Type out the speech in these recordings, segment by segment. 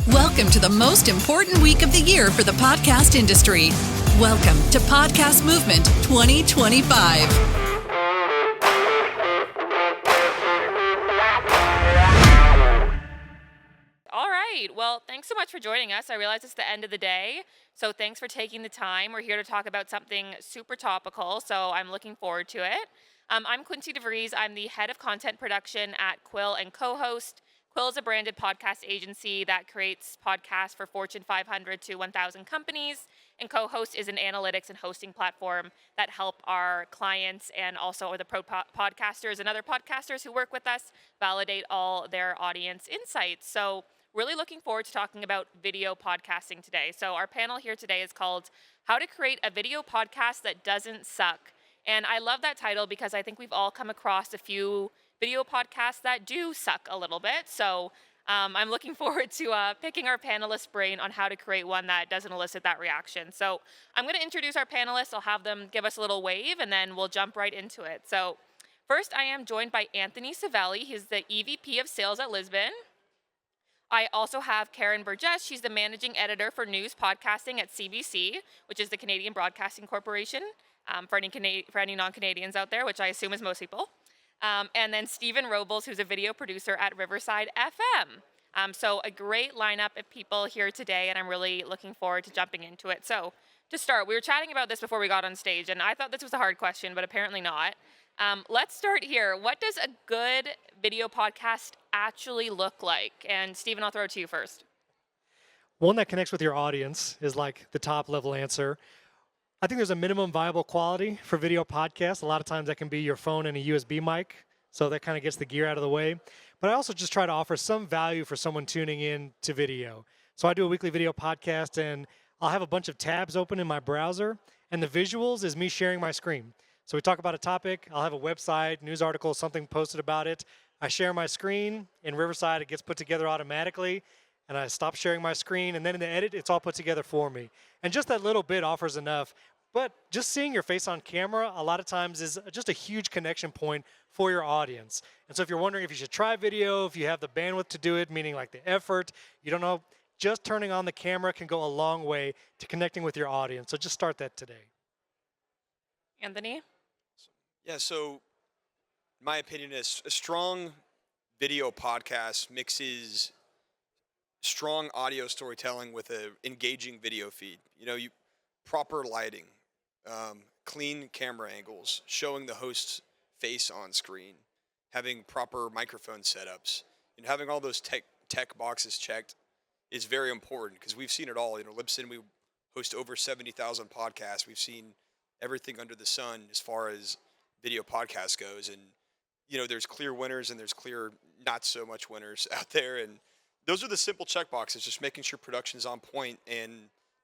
Welcome to the most important week of the year for the podcast industry. Welcome to Podcast Movement 2025. All right. Well, thanks so much for joining us. I realize it's the end of the day, so thanks for taking the time. We're here to talk about something super topical, so I'm looking forward to it. I'm Quincy Vries. I'm the head of content production at Quill and CoHost. Quill is a branded podcast agency that creates podcasts for Fortune 500 to 1,000 companies, and CoHost is an analytics and hosting platform that help our clients and also the podcasters and other podcasters who work with us validate all their audience insights. So really looking forward to talking about video podcasting today. So our panel here today is called How to Create a Video Podcast That Doesn't Suck. And I love that title because I think we've all come across a few video podcasts that do suck a little bit. So I'm looking forward to picking our panelists' brain on how to create one that doesn't elicit that reaction. So I'm going to introduce our panelists. I'll have them give us a little wave, and then we'll jump right into it. So first, I am joined by Anthony Savelli. He's the EVP of Sales at Libsyn. I also have Karen Burgess. She's the managing editor for news podcasting at CBC, which is the Canadian Broadcasting Corporation, for any non-Canadians out there, which I assume is most people. And then Stephen Robles, who's a video producer at Riverside FM. So a great lineup of people here today, and I'm really looking forward to jumping into it. So to start, we were chatting about this before we got on stage, and I thought this was a hard question, but apparently not. Let's start here. What does a good video podcast actually look like? And Stephen, I'll throw it to you first. One that connects with your audience is like the top level answer. I think there's a minimum viable quality for video podcasts. A lot of times that can be your phone and a USB mic, so that kind of gets the gear out of the way. But I also just try to offer some value for someone tuning in to video. So I do a weekly video podcast, and I'll have a bunch of tabs open in my browser, and the visuals is me sharing my screen. So we talk about a topic, I'll have a website, news article, something posted about it. I share my screen. In Riverside, it gets put together automatically, and I stop sharing my screen, and then in the edit, it's all put together for me. And just that little bit offers enough. But just seeing your face on camera a lot of times is just a huge connection point for your audience. And so if you're wondering if you should try video, if you have the bandwidth to do it, meaning like the effort, you don't know, just turning on the camera can go a long way to connecting with your audience. So just start that today. Anthony? Yeah, so my opinion is a strong video podcast mixes strong audio storytelling with an engaging video feed. Proper lighting, clean camera angles, showing the host's face on screen, having proper microphone setups, and having all those tech boxes checked is very important because we've seen it all. Libsyn, we host over 70,000 podcasts. We've seen everything under the sun as far as video podcast goes, and there's clear winners and there's clear not so much winners out there, and those are the simple check boxes, just making sure production is on point and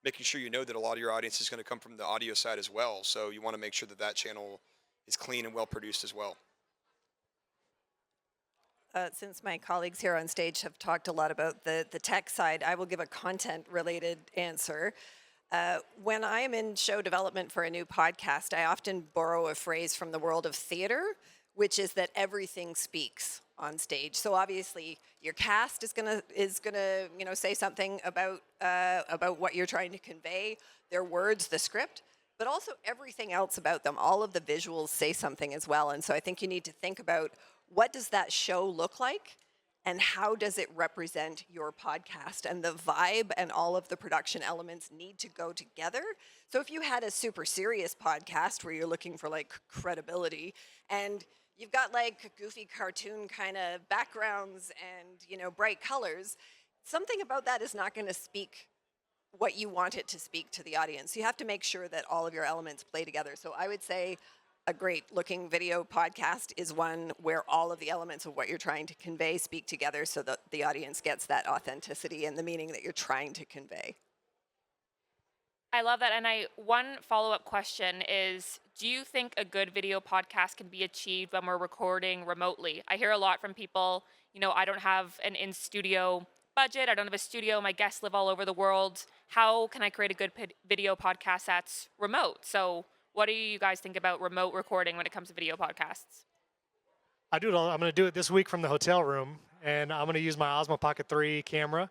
making sure that a lot of your audience is going to come from the audio side as well. So you want to make sure that channel is clean and well produced as well. Since my colleagues here on stage have talked a lot about the tech side, I will give a content-related answer. When I am in show development for a new podcast, I often borrow a phrase from the world of theater, which is that everything speaks on stage. So obviously, your cast is gonna say something about what you're trying to convey, their words, the script, but also everything else about them. All of the visuals say something as well. And so I think you need to think about what does that show look like, and how does it represent your podcast? And the vibe and all of the production elements need to go together. So if you had a super serious podcast where you're looking for like credibility, and you've got like goofy cartoon kind of backgrounds and bright colors, something about that is not going to speak what you want it to speak to the audience. You have to make sure that all of your elements play together. So I would say a great looking video podcast is one where all of the elements of what you're trying to convey speak together so that the audience gets that authenticity and the meaning that you're trying to convey. I love that. And one follow-up question is, do you think a good video podcast can be achieved when we're recording remotely? I hear a lot from people, I don't have an in-studio budget. I don't have a studio. My guests live all over the world. How can I create a good video podcast that's remote? So what do you guys think about remote recording when it comes to video podcasts? I do it all. I'm going to do it this week from the hotel room, and I'm going to use my Osmo Pocket 3 camera.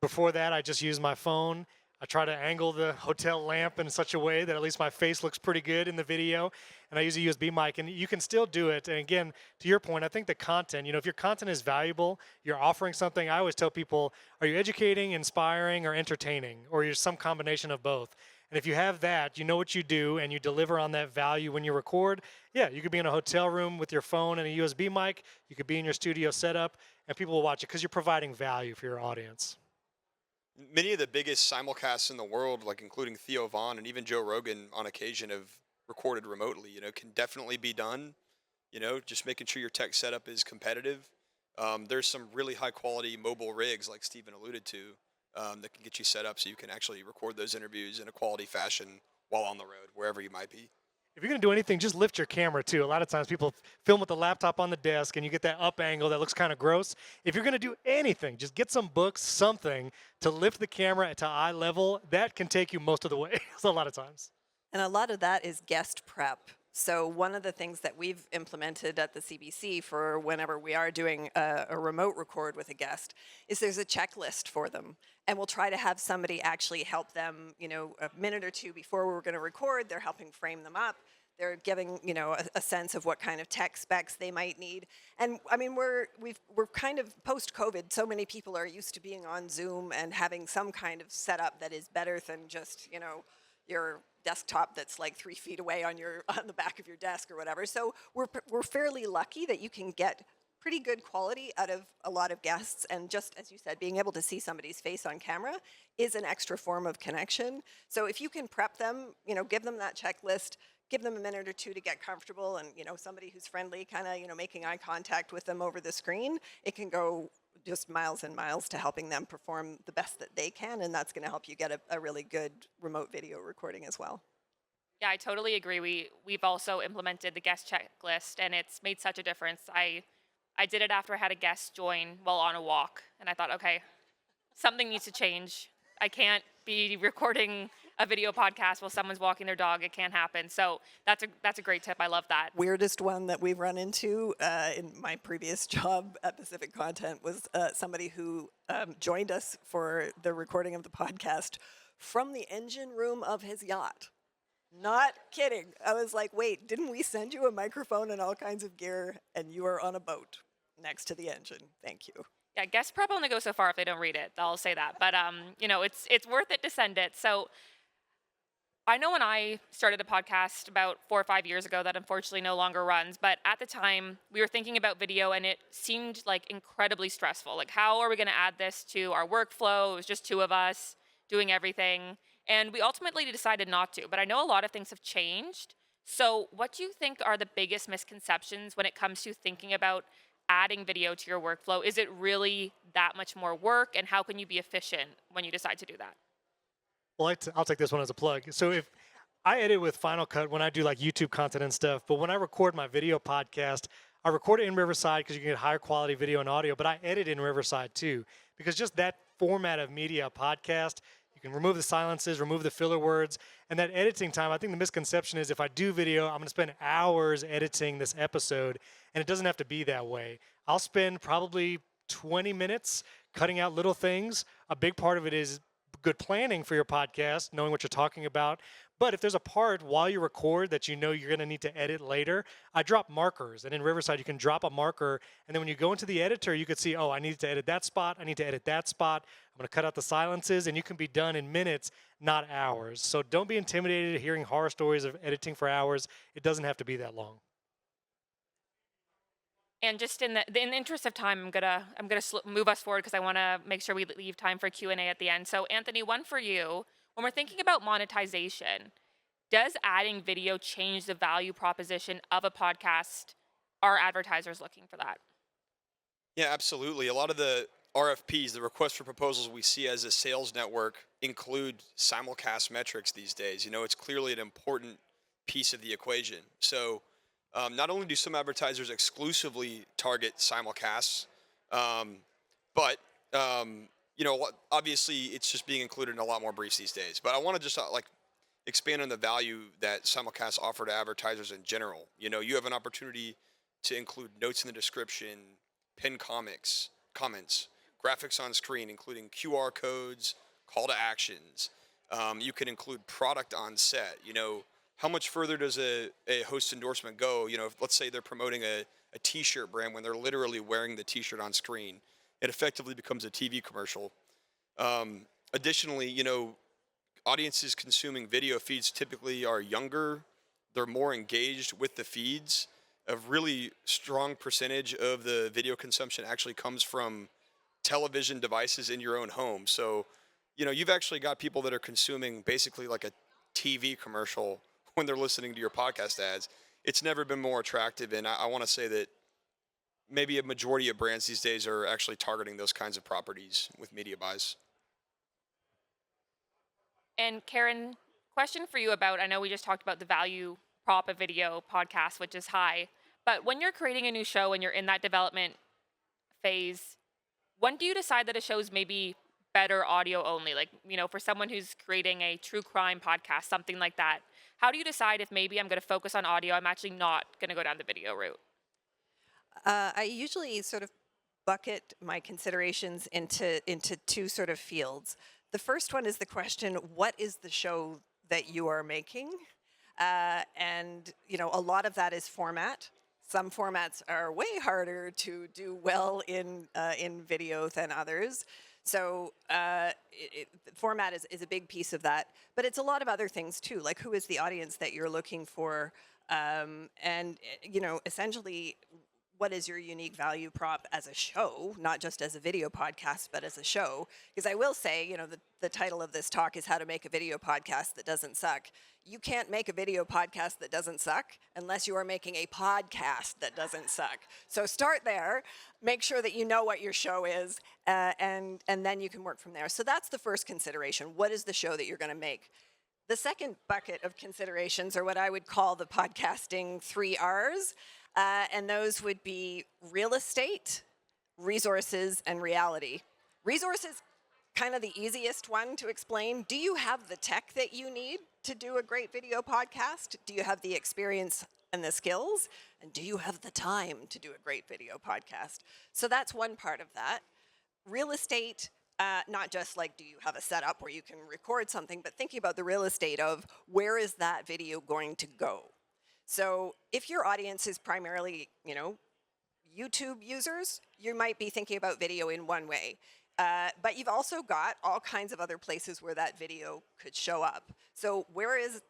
Before that, I just use my phone. I try to angle the hotel lamp in such a way that at least my face looks pretty good in the video. And I use a USB mic, and you can still do it. And again, to your point, I think the content, if your content is valuable, you're offering something. I always tell people, are you educating, inspiring, or entertaining? Or you're some combination of both. And if you have that, you know what you do, and you deliver on that value when you record, yeah, you could be in a hotel room with your phone and a USB mic. You could be in your studio setup, and people will watch it because you're providing value for your audience. Many of the biggest simulcasts in the world, like including Theo Von and even Joe Rogan on occasion, have recorded remotely. Can definitely be done. Just making sure your tech setup is competitive. There's some really high quality mobile rigs, like Stephen alluded to, that can get you set up so you can actually record those interviews in a quality fashion while on the road, wherever you might be. If you're going to do anything, just lift your camera, too. A lot of times people film with the laptop on the desk, and you get that up angle that looks kind of gross. If you're going to do anything, just get some books, something to lift the camera to eye level. That can take you most of the way a lot of times. And a lot of that is guest prep. So one of the things that we've implemented at the CBC for whenever we are doing a remote record with a guest is there's a checklist for them. And we'll try to have somebody actually help them, a minute or two before we're going to record. They're helping frame them up. They're giving, a sense of what kind of tech specs they might need. And I mean, we're kind of post-COVID. So many people are used to being on Zoom and having some kind of setup that is better than just, your desktop that's like 3 feet away on the back of your desk or whatever. So we're fairly lucky that you can get pretty good quality out of a lot of guests, and just as you said, being able to see somebody's face on camera is an extra form of connection. So if you can prep them, give them that checklist, give them a minute or two to get comfortable, and somebody who's friendly, kind of making eye contact with them over the screen, it can go just miles and miles to helping them perform the best that they can, and that's going to help you get a really good remote video recording as well. Yeah, I totally agree. We've also implemented the guest checklist, and it's made such a difference. I did it after I had a guest join while on a walk, and I thought, okay, something needs to change. I can't be recording a video podcast while someone's walking their dog. It can't happen. So that's a great tip. I love that. Weirdest one that we've run into in my previous job at Pacific Content was somebody who joined us for the recording of the podcast from the engine room of his yacht. Not kidding. I was like, wait, didn't we send you a microphone and all kinds of gear, and you are on a boat next to the engine? Thank you. Yeah, guest prep only goes so far if they don't read it. I'll say that. But it's worth it to send it. So I know when I started a podcast about 4 or 5 years ago that unfortunately no longer runs, but at the time we were thinking about video, and it seemed like incredibly stressful. Like, how are we going to add this to our workflow? It was just 2 of us doing everything. And we ultimately decided not to, but I know a lot of things have changed. So what do you think are the biggest misconceptions when it comes to thinking about adding video to your workflow? Is it really that much more work, and how can you be efficient when you decide to do that? Well, I'll take this one as a plug. So if I edit with Final Cut when I do like YouTube content and stuff, but when I record my video podcast, I record it in Riverside because you can get higher quality video and audio, but I edit in Riverside too, because just that format of media, podcast, you can remove the silences, remove the filler words, and that editing time, I think the misconception is if I do video, I'm going to spend hours editing this episode, and it doesn't have to be that way. I'll spend probably 20 minutes cutting out little things. A big part of it is good planning for your podcast, knowing what you're talking about. But if there's a part while you record that you know you're going to need to edit later, I drop markers. And in Riverside, you can drop a marker. And then when you go into the editor, you could see, oh, I need to edit that spot. I need to edit that spot. I'm going to cut out the silences. And you can be done in minutes, not hours. So don't be intimidated hearing horror stories of editing for hours. It doesn't have to be that long. And just in the interest of time, I'm gonna move us forward because I want to make sure we leave time for Q&A at the end. So Anthony, one for you. When we're thinking about monetization, does adding video change the value proposition of a podcast? Are advertisers looking for that? Yeah, absolutely. A lot of the RFPs, the request for proposals we see as a sales network, include simulcast metrics these days. It's clearly an important piece of the equation. So not only do some advertisers exclusively target simulcasts, but obviously it's just being included in a lot more briefs these days. But I want to just expand on the value that simulcasts offer to advertisers in general. You have an opportunity to include notes in the description, pinned comments, graphics on screen, including QR codes, call to actions. You can include product on set. How much further does a host endorsement go? If, let's say they're promoting a t-shirt brand when they're literally wearing the t-shirt on screen, it effectively becomes a TV commercial. Additionally, audiences consuming video feeds typically are younger. They're more engaged with the feeds. A really strong percentage of the video consumption actually comes from television devices in your own home. So, you've actually got people that are consuming basically like a TV commercial when they're listening to your podcast ads. It's never been more attractive. And I want to say that maybe a majority of brands these days are actually targeting those kinds of properties with media buys. And Karen, question for you about, I know we just talked about the value prop of video podcast, which is high, but when you're creating a new show and you're in that development phase, when do you decide that a show's maybe better audio only? Like, for someone who's creating a true crime podcast, something like that, how do you decide if maybe I'm going to focus on audio, I'm actually not going to go down the video route? I usually sort of bucket my considerations into two sort of fields. The first one is the question, what is the show that you are making? And a lot of that is format. Some formats are way harder to do well in video than others. So format is a big piece of that. But it's a lot of other things too, like who is the audience that you're looking for? And essentially, what is your unique value prop as a show, not just as a video podcast, but as a show? Because I will say, the title of this talk is How to Make a Video Podcast That Doesn't Suck. You can't make a video podcast that doesn't suck unless you are making a podcast that doesn't suck. So start there, make sure that you know what your show is, and then you can work from there. So that's the first consideration. What is the show that you're going to make? The second bucket of considerations are what I would call the podcasting 3 R's. And those would be real estate, resources, and reality. Resources, kind of the easiest one to explain. Do you have the tech that you need to do a great video podcast? Do you have the experience and the skills? And do you have the time to do a great video podcast? So that's one part of that. Real estate, not just like, do you have a setup where you can record something, but thinking about the real estate of where is that video going to go? So if your audience is primarily, YouTube users, you might be thinking about video in one way. But you've also got all kinds of other places where that video could show up. So where is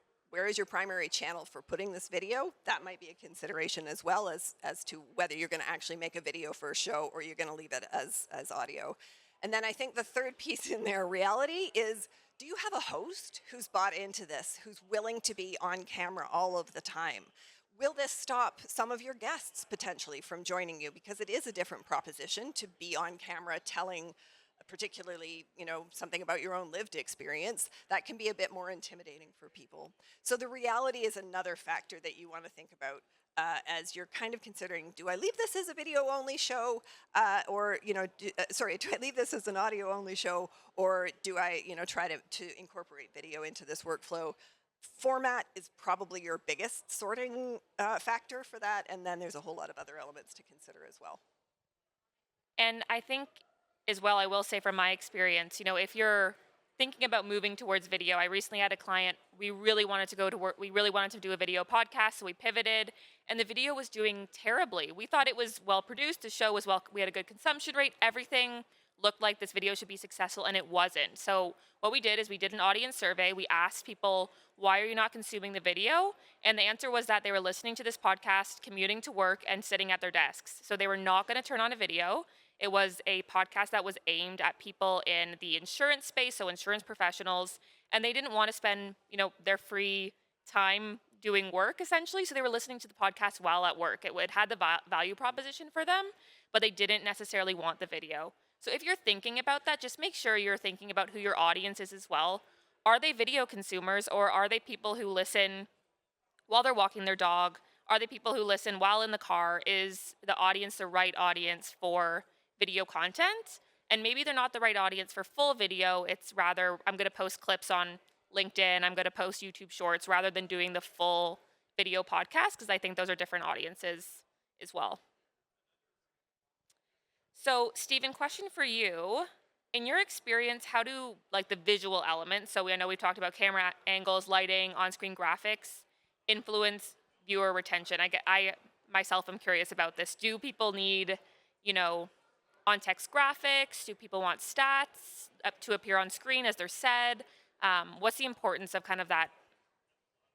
your primary channel for putting this video? That might be a consideration as well as to whether you're going to actually make a video for a show or you're going to leave it as audio. And then I think the third piece in there, reality, is do you have a host who's bought into this, who's willing to be on camera all of the time? Will this stop some of your guests potentially from joining you? Because it is a different proposition to be on camera telling particularly, something about your own lived experience. That can be a bit more intimidating for people. So the reality is another factor that you want to think about as you're kind of considering, do I leave this as a video-only show, or, do I leave this as an audio-only show, or do I, try to incorporate video into this workflow? Format is probably your biggest sorting factor for that, and then there's a whole lot of other elements to consider as well. And I think, as well, I will say from my experience, if you're thinking about moving towards video, I recently had a client, we really wanted to go to work, we really wanted to do a video podcast, so we pivoted, and the video was doing terribly. We thought it was well produced, the show was well, we had a good consumption rate, everything looked like this video should be successful, and it wasn't. So what we did is we did an audience survey. We asked people, why are you not consuming the video? And the answer was that they were listening to this podcast, commuting to work, and sitting at their desks. So they were not going to turn on a video. It was a podcast that was aimed at people in the insurance space, so insurance professionals, and they didn't want to spend, their free time doing work, essentially, so they were listening to the podcast while at work. It had the value proposition for them, but they didn't necessarily want the video. So if you're thinking about that, just make sure you're thinking about who your audience is as well. Are they video consumers, or are they people who listen while they're walking their dog? Are they people who listen while in the car? Is the audience the right audience for video content? And maybe they're not the right audience for full video. It's rather, I'm going to post clips on LinkedIn, I'm going to post YouTube shorts, rather than doing the full video podcast, because I think those are different audiences as well. So, Stephen, question for you. In your experience, how do like the visual elements, so I know we've talked about camera angles, lighting, on-screen graphics, influence viewer retention? I myself am curious about this. Do people need, you know, on-text graphics? Do people want stats up to appear on screen as they're said? What's the importance of kind of that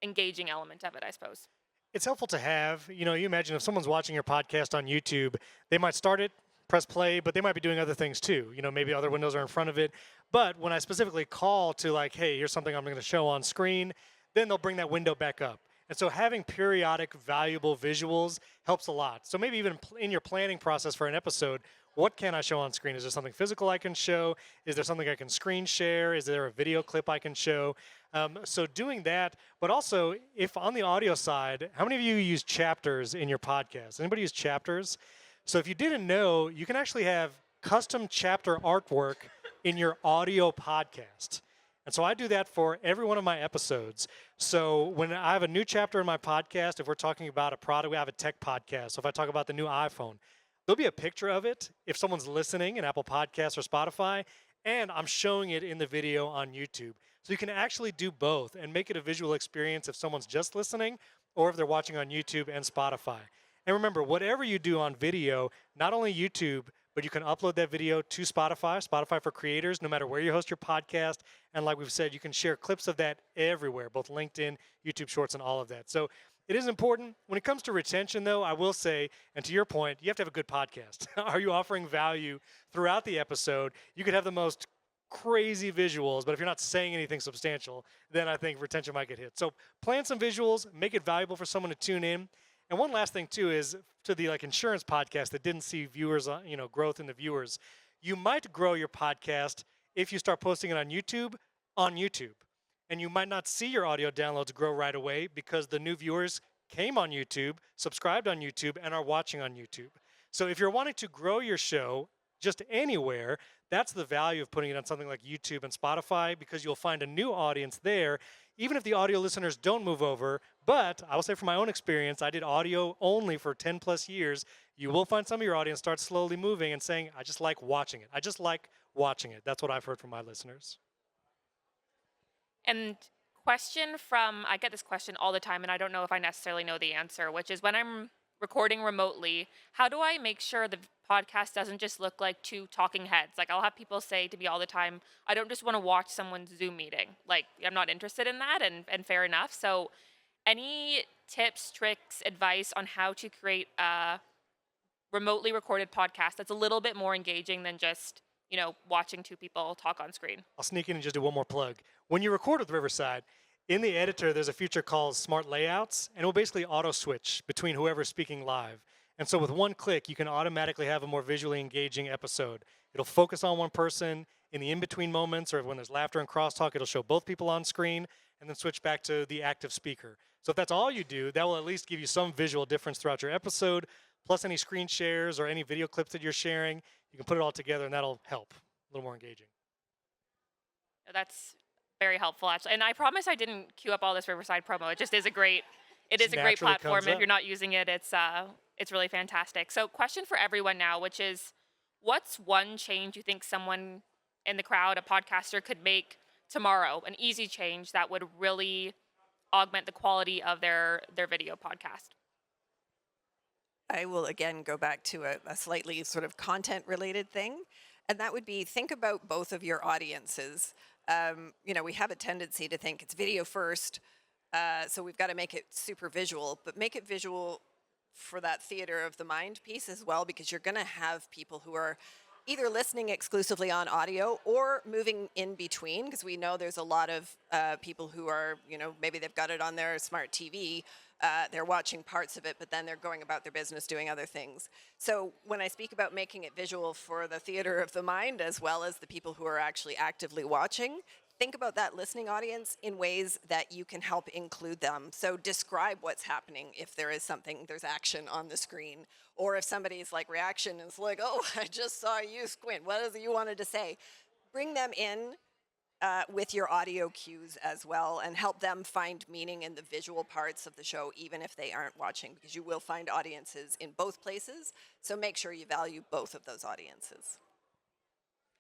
engaging element of it, I suppose? It's helpful to have. You imagine if someone's watching your podcast on YouTube, they might start it, press play, but they might be doing other things too. Maybe other windows are in front of it. But when I specifically call to like, hey, here's something I'm going to show on screen, then they'll bring that window back up. And so having periodic valuable visuals helps a lot. So maybe even in your planning process for an episode, what can I show on screen? Is there something physical I can show? Is there something I can screen share? Is there a video clip I can show? So doing that, but also if on the audio side, how many of you use chapters in your podcast? Anybody use chapters? So if you didn't know, you can actually have custom chapter artwork in your audio podcast. And so I do that for every one of my episodes. So when I have a new chapter in my podcast, if we're talking about a product, we have a tech podcast. So if I talk about the new iPhone, there'll be a picture of it if someone's listening in Apple Podcasts or Spotify, and I'm showing it in the video on YouTube. So you can actually do both and make it a visual experience if someone's just listening or if they're watching on YouTube and Spotify. And remember, whatever you do on video, not only YouTube, but you can upload that video to Spotify for creators, no matter where you host your podcast. And like we've said, you can share clips of that everywhere, both LinkedIn, YouTube Shorts, and all of that. So it is important. When it comes to retention, though, I will say, and to your point, you have to have a good podcast. Are you offering value throughout the episode? You could have the most crazy visuals, but if you're not saying anything substantial, then I think retention might get hit. So plan some visuals, make it valuable for someone to tune in. And one last thing too is to the insurance podcast that didn't see viewers, growth in the viewers. You might grow your podcast if you start posting it on YouTube, and you might not see your audio downloads grow right away because the new viewers came on YouTube, subscribed on YouTube, and are watching on YouTube. So if you're wanting to grow your show just anywhere, that's the value of putting it on something like YouTube and Spotify, because you'll find a new audience there, even if the audio listeners don't move over. But I will say from my own experience, I did audio only for 10 plus years. You will find some of your audience start slowly moving and saying, I just like watching it. I just like watching it. That's what I've heard from my listeners. And I get this question all the time, and I don't know if I necessarily know the answer, which is when I'm recording remotely, how do I make sure the podcast doesn't just look like two talking heads? Like, I'll have people say to me all the time, I don't just want to watch someone's Zoom meeting. Like, I'm not interested in that, and fair enough. So any tips, tricks, advice on how to create a remotely recorded podcast that's a little bit more engaging than just, watching two people talk on screen? I'll sneak in and just do one more plug. When you record with Riverside, in the editor, there's a feature called Smart Layouts, and it will basically auto-switch between whoever's speaking live. And so with one click, you can automatically have a more visually engaging episode. It'll focus on one person in the in-between moments, or when there's laughter and crosstalk, it'll show both people on screen, and then switch back to the active speaker. So if that's all you do, that will at least give you some visual difference throughout your episode, plus any screen shares or any video clips that you're sharing. You can put it all together, and that'll help. A little more engaging. That's very helpful, actually. And I promise I didn't queue up all this Riverside promo. It just is a great platform. If you're not using it, it's really fantastic. So question for everyone now, which is, what's one change you think someone in the crowd, a podcaster, could make tomorrow, an easy change that would really augment the quality of their video podcast? I will again go back to a slightly sort of content related thing, and that would be, think about both of your audiences. We have a tendency to think it's video first, so we've got to make it super visual, but make it visual for that theater of the mind piece as well, because you're going to have people who are either listening exclusively on audio or moving in between, because we know there's a lot of people who are, maybe they've got it on their smart TV, they're watching parts of it, but then they're going about their business doing other things. So when I speak about making it visual for the theater of the mind, as well as the people who are actually actively watching, think about that listening audience in ways that you can help include them. So describe what's happening if there is something, there's action on the screen. Or if somebody's reaction is like, oh, I just saw you squint. What is it you wanted to say? Bring them in with your audio cues as well, and help them find meaning in the visual parts of the show, even if they aren't watching, because you will find audiences in both places. So make sure you value both of those audiences.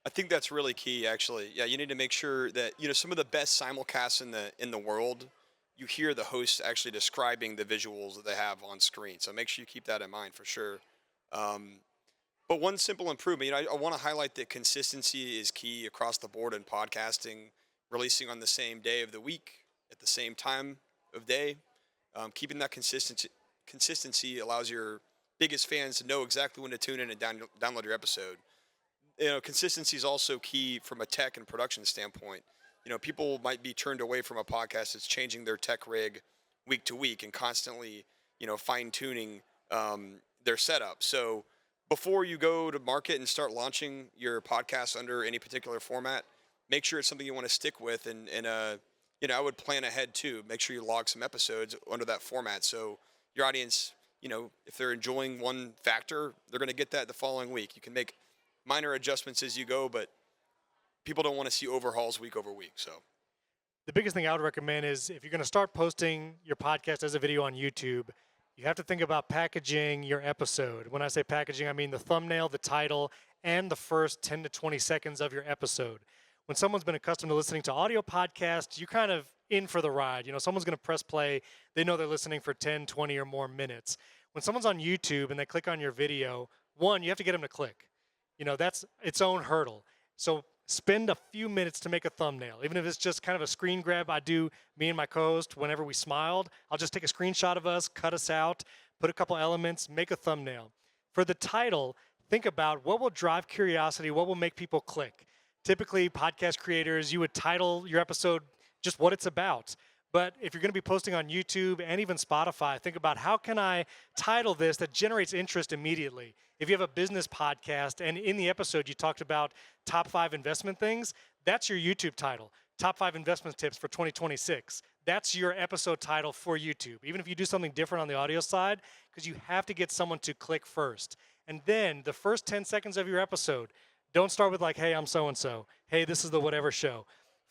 I think that's really key, actually. Yeah, you need to make sure that some of the best simulcasts in the world, you hear the host actually describing the visuals that they have on screen. So make sure you keep that in mind for sure. But one simple improvement, I want to highlight that consistency is key across the board in podcasting. Releasing on the same day of the week at the same time of day, keeping that consistency allows your biggest fans to know exactly when to tune in and download your episode. Consistency is also key from a tech and production standpoint. People might be turned away from a podcast that's changing their tech rig week to week and constantly, fine tuning their setup. So before you go to market and start launching your podcast under any particular format, make sure it's something you want to stick with. And I would plan ahead too. Make sure you log some episodes under that format. So your audience, if they're enjoying one factor, they're going to get that the following week. You can make minor adjustments as you go, but people don't want to see overhauls week over week. So The biggest thing I would recommend is if you're going to start posting your podcast as a video on YouTube, you have to think about packaging your episode. When I say packaging, I mean the thumbnail, the title, and the first 10 to 20 seconds of your episode. When someone's been accustomed to listening to audio podcasts, you're kind of in for the ride. Someone's going to press play. They know they're listening for 10, 20 or more minutes. When someone's on YouTube and they click on your video, one, you have to get them to click. That's its own hurdle. So spend a few minutes to make a thumbnail. Even if it's just kind of a screen grab I do, me and my co-host, whenever we smiled, I'll just take a screenshot of us, cut us out, put a couple elements, make a thumbnail. For the title, think about what will drive curiosity, what will make people click. Typically, podcast creators, you would title your episode just what it's about. But if you're going to be posting on YouTube and even Spotify, think about how can I title this that generates interest immediately. If you have a business podcast and in the episode you talked about top 5 investment things, that's your YouTube title. Top 5 investment tips for 2026. That's your episode title for YouTube. Even if you do something different on the audio side, because you have to get someone to click first. And then the first 10 seconds of your episode, don't start with like, hey, I'm so-and-so. Hey, this is the whatever show.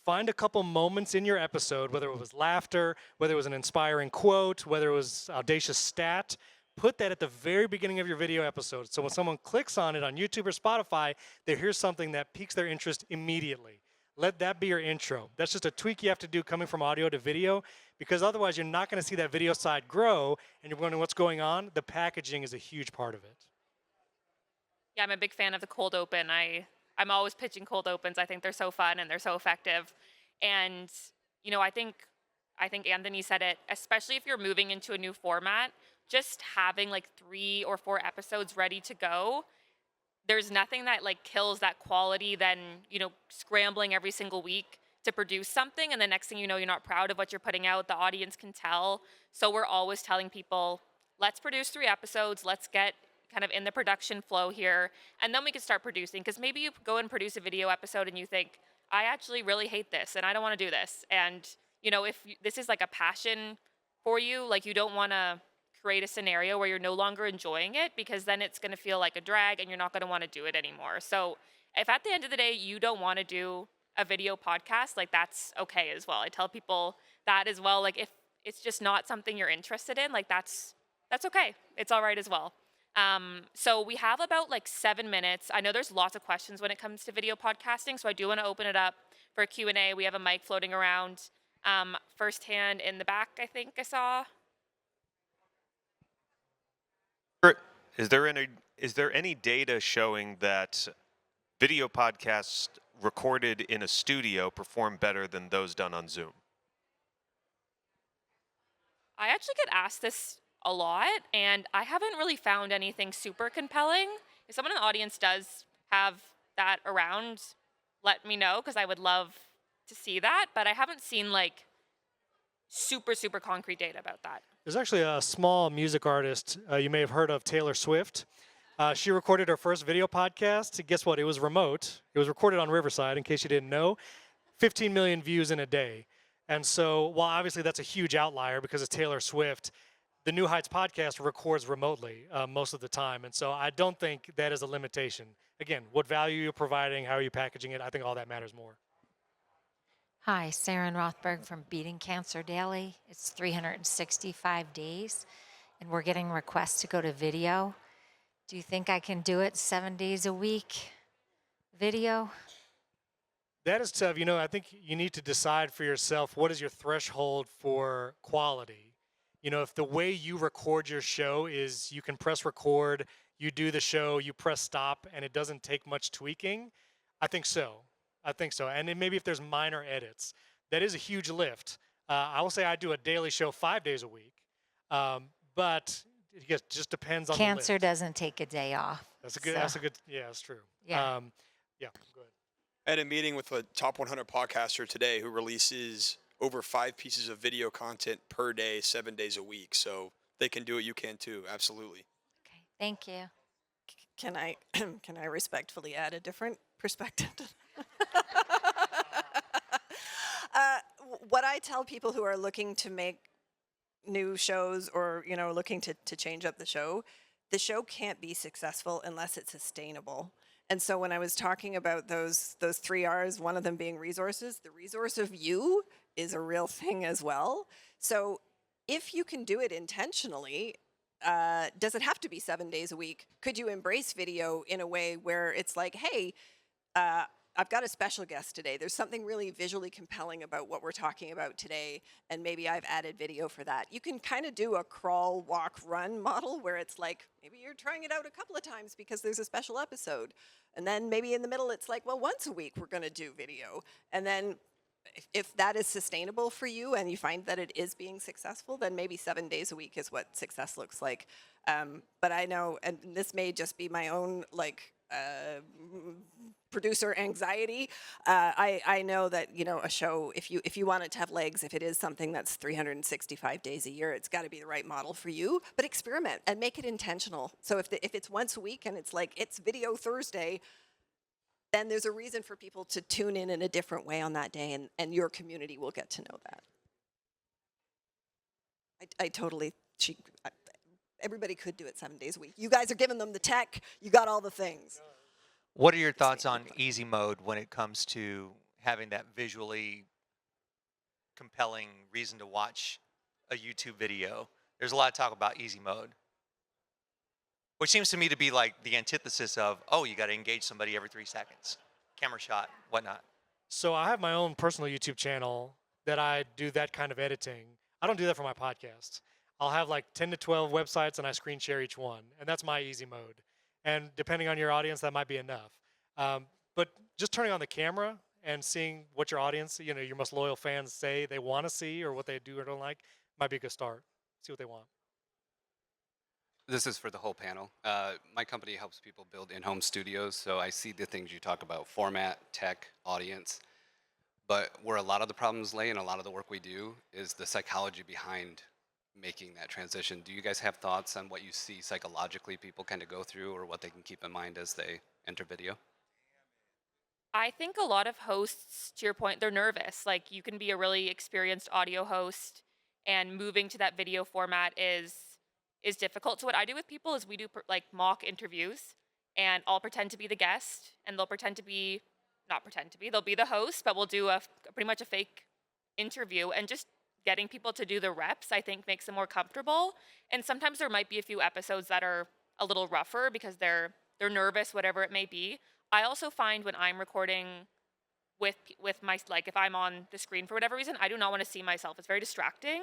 Find a couple moments in your episode, whether it was laughter, whether it was an inspiring quote, whether it was audacious stat. Put that at the very beginning of your video episode. So when someone clicks on it on YouTube or Spotify, they hear something that piques their interest immediately. Let that be your intro. That's just a tweak you have to do coming from audio to video, because otherwise you're not going to see that video side grow, and you're wondering what's going on. The packaging is a huge part of it. Yeah, I'm a big fan of the cold open. I'm always pitching cold opens. I think they're so fun and they're so effective. And, I think Anthony said it, especially if you're moving into a new format, just having like 3 or 4 episodes ready to go, there's nothing that like kills that quality than, scrambling every single week to produce something. And the next thing you know, you're not proud of what you're putting out. The audience can tell. So we're always telling people, let's produce 3 episodes. Let's get kind of in the production flow here, and then we can start producing. Because maybe you go and produce a video episode and you think, I actually really hate this and I don't want to do this. And if this is like a passion for you, like you don't want to create a scenario where you're no longer enjoying it, because then it's going to feel like a drag and you're not going to want to do it anymore. So if at the end of the day you don't want to do a video podcast, like that's okay as well. I tell people that as well. Like if it's just not something you're interested in, like that's okay. It's all right as well. So we have about like 7 minutes. I know there's lots of questions when it comes to video podcasting, so I do want to open it up for a Q&A. We have a mic floating around. First hand in the back, I think I saw. Is there any data showing that video podcasts recorded in a studio perform better than those done on Zoom? I actually get asked this a lot, and I haven't really found anything super compelling. If someone in the audience does have that around, let me know, because I would love to see that, but I haven't seen like super concrete data about that. There's actually a small music artist you may have heard of, Taylor Swift. She recorded her first video podcast. Guess what? It was remote. It was recorded on Riverside, in case you didn't know. 15 million views in a day. And so, while obviously that's a huge outlier because it's Taylor Swift, the New Heights podcast records remotely most of the time. And so I don't think that is a limitation. Again, what value you're providing, how are you packaging it, I think all that matters more. Hi, Saren Rothberg from Beating Cancer Daily. It's 365 days, and we're getting requests to go to video. Do you think I can do it 7 days a week? Video? That is tough. I think you need to decide for yourself what is your threshold for quality. If the way you record your show is you can press record, you do the show, you press stop, and it doesn't take much tweaking, I think so. I think so. And then maybe if there's minor edits, that is a huge lift. I will say I do a daily show 5 days a week, but it just depends on Cancer the lift. doesn't take a day off. That's a good. Yeah, that's true. Yeah. Yeah. Go ahead. I had a meeting with a top 100 podcaster today who releases over 5 pieces of video content per day, 7 days a week. So they can do it. You can too. Absolutely. Okay, thank you. Can I can I respectfully add a different perspective to what I tell people who are looking to make new shows or looking to change up the show can't be successful unless it's sustainable. And so when I was talking about those 3 R's, one of them being resources, the resource of you is a real thing as well. So if you can do it intentionally, does it have to be 7 days a week? Could you embrace video in a way where it's like, hey, I've got a special guest today. There's something really visually compelling about what we're talking about today, and maybe I've added video for that. You can kind of do a crawl, walk, run model where it's like, maybe you're trying it out a couple of times because there's a special episode. And then maybe in the middle it's like, well, once a week we're going to do video. And then if that is sustainable for you and you find that it is being successful, then maybe 7 days a week is what success looks like. But I know, and this may just be my own producer anxiety. I know that a show, if you want it to have legs, if it is something that's 365 days a year, it's got to be the right model for you. But experiment and make it intentional. So if it's once a week and it's like it's Video Thursday, then there's a reason for people to tune in a different way on that day, and your community will get to know that. Everybody could do it 7 days a week. You guys are giving them the tech. You got all the things. What are your thoughts on easy mode when it comes to having that visually compelling reason to watch a YouTube video? There's a lot of talk about easy mode, which seems to me to be like the antithesis of, oh, you got to engage somebody every 3 seconds, camera shot, whatnot. So I have my own personal YouTube channel that I do that kind of editing. I don't do that for my podcast. I'll have like 10 to 12 websites and I screen share each one. And that's my easy mode. And depending on your audience, that might be enough. But just turning on the camera and seeing what your audience, your most loyal fans say they want to see or what they do or don't like might be a good start. See what they want. This is for the whole panel. My company helps people build in-home studios, so I see the things you talk about, format, tech, audience. But where a lot of the problems lay and a lot of the work we do is the psychology behind making that transition. Do you guys have thoughts on what you see psychologically people kind of go through or what they can keep in mind as they enter video? I think a lot of hosts, to your point, they're nervous. Like, you can be a really experienced audio host, and moving to that video format is difficult. So what I do with people is we do like mock interviews, and I'll pretend to be the guest, and they'll pretend to be, not pretend to be, they'll be the host, but we'll do pretty much a fake interview, and just getting people to do the reps, I think, makes them more comfortable. And sometimes there might be a few episodes that are a little rougher because they're nervous, whatever it may be. I also find when I'm recording with my, like, if I'm on the screen for whatever reason, I do not want to see myself. It's very distracting.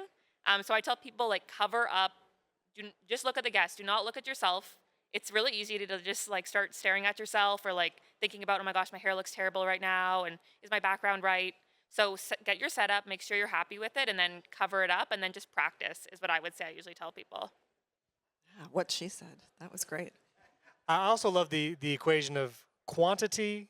So I tell people, like, cover up. Just look at the guest. Do not look at yourself. It's really easy to just like start staring at yourself or like thinking about, oh my gosh, my hair looks terrible right now, and is my background right? So get your setup, make sure you're happy with it, and then cover it up, and then just practice is what I would say I usually tell people. Yeah, what she said. That was great. I also love the equation of quantity,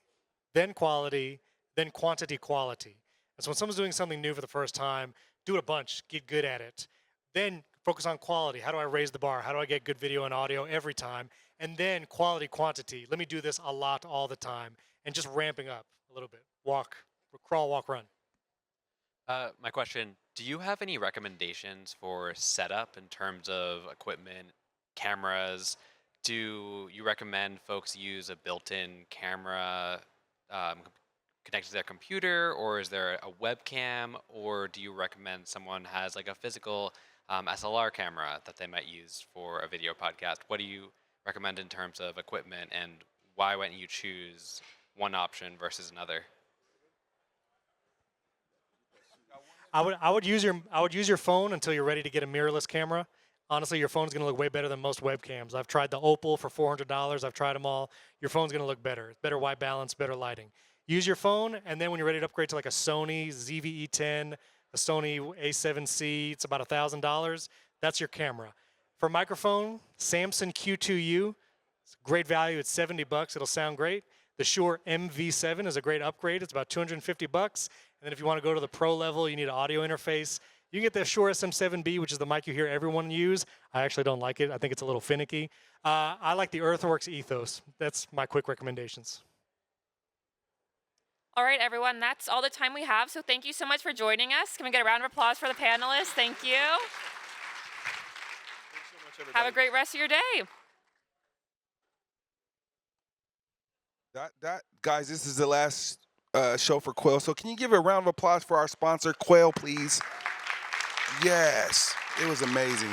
then quality, then quantity quality. And so when someone's doing something new for the first time, do it a bunch, get good at it. Then focus on quality. How do I raise the bar? How do I get good video and audio every time? And then quality quantity. Let me do this a lot all the time, and just ramping up a little bit. Walk, crawl, walk, run. My question, do you have any recommendations for setup in terms of equipment, cameras? Do you recommend folks use a built-in camera connected to their computer, or is there a webcam, or do you recommend someone has like a physical SLR camera that they might use for a video podcast? What do you recommend in terms of equipment, and why wouldn't you choose one option versus another? I would use your phone until you're ready to get a mirrorless camera. Honestly, your phone's going to look way better than most webcams. I've tried the Opal for $400. I've tried them all. Your phone's going to look better. Better white balance, better lighting. Use your phone, and then when you're ready to upgrade to like a Sony ZV-E10, a Sony A7C, it's about $1,000. That's your camera. For microphone, Samson Q2U. It's great value. It's $70. It'll sound great. The Shure MV7 is a great upgrade. It's about $250. And then if you want to go to the pro level, you need an audio interface. You can get the Shure SM7B, which is the mic you hear everyone use. I actually don't like it. I think it's a little finicky. I like the Earthworks Ethos. That's my quick recommendations. All right, everyone, that's all the time we have. So thank you so much for joining us. Can we get a round of applause for the panelists? Thank you. Thanks so much, everybody. Have a great rest of your day. Guys, this is the last show for Quill. So can you give a round of applause for our sponsor, Quill, please? Yes, it was amazing.